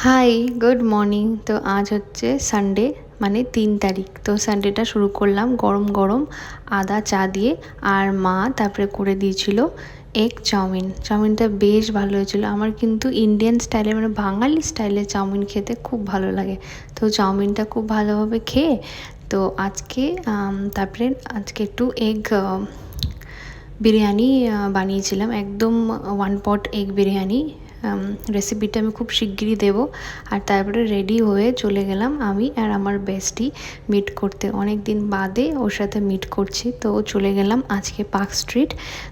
High, good morning. তো আজ হচ্ছে সানডে, মানে 3 তারিখ। তো সানডেটা শুরু করলাম গরম গরম আদা চা দিয়ে। আর মা তারপরে করে দিয়েছিল এগ চাউমিন। চাউমিনটা বেশ ভালো হয়েছিল। আমার কিন্তু ইন্ডিয়ান স্টাইলে, মানে বাঙালি স্টাইলে চাউমিন খেতে খুব ভালো লাগে। তো চাউমিনটা খুব ভালোভাবে খেয়ে তো তারপরে আজকে একটু এগ বিরিয়ানি বানিয়েছিলাম, একদম 1 পট এগ বিরিয়ানি। রেসিপিটা আমি খুব শিগগিরই দেবো। আর তারপরে রেডি হয়ে চলে গেলাম আমি আর আমার বেস্টি মিট করতে। অনেক দিন বাদে ওর সাথে মিট করছি, তো চলে গেলাম আজকে পার্ক স্ট্রিট।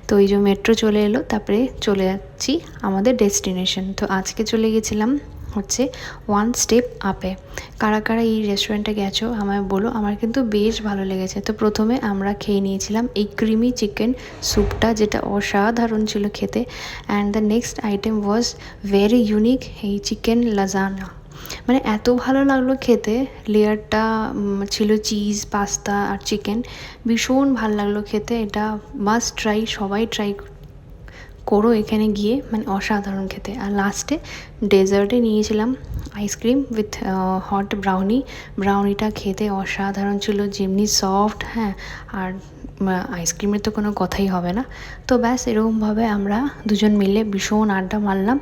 তো এই যে মেট্রো চলে এলো, তারপরে চলে যাচ্ছি আমাদের ডেস্টিনেশন। তো আজকে চলে গেছিলাম হচ্ছে 1 স্টেপ আপে। কারা কারা এই রেস্টুরেন্টে গেছো আমায় বলো, আমার কিন্তু বেশ ভালো লেগেছে। তো প্রথমে আমরা খেয়ে নিয়েছিলাম এই ক্রিমি চিকেন স্যুপটা, যেটা অসাধারণ ছিল খেতে। And the next item was very unique, এই চিকেন লাজানা। মানে এত ভালো লাগলো খেতে, লেয়ারটা ছিল চিজ, পাস্তা আর চিকেন। ভীষণ ভালো লাগলো খেতে। এটা মাস্ট ট্রাই, সবাই ট্রাই করো এখানে গিয়ে, মানে অসাধারণ খেতে। আর লাস্টে ডেজার্টে নিয়েছিলাম আইসক্রিম উইথ হট ব্রাউনিটা খেতে অসাধারণ ছিল, যেমনি সফট, হ্যাঁ। আর আইসক্রিমের তো কোনো কথাই হবে না। তো ব্যাস এরকমভাবে আমরা দুজন মিলে ভীষণ আড্ডা মারলাম,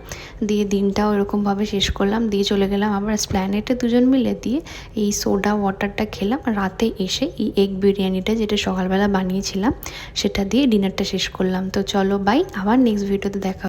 দিয়ে দিনটাও এরকমভাবে শেষ করলাম। দিয়ে চলে গেলাম আবার এসপ্ল্যানেডে দুজন মিলে, দিয়ে এই সোডা ওয়াটারটা খেলাম। রাতে এসে এই এগ বিরিয়ানিটা, যেটা সকালবেলা বানিয়েছিলাম, সেটা দিয়ে ডিনারটা শেষ করলাম। তো চলো বাই, আবার নেক্সট ভিডিওতে দেখা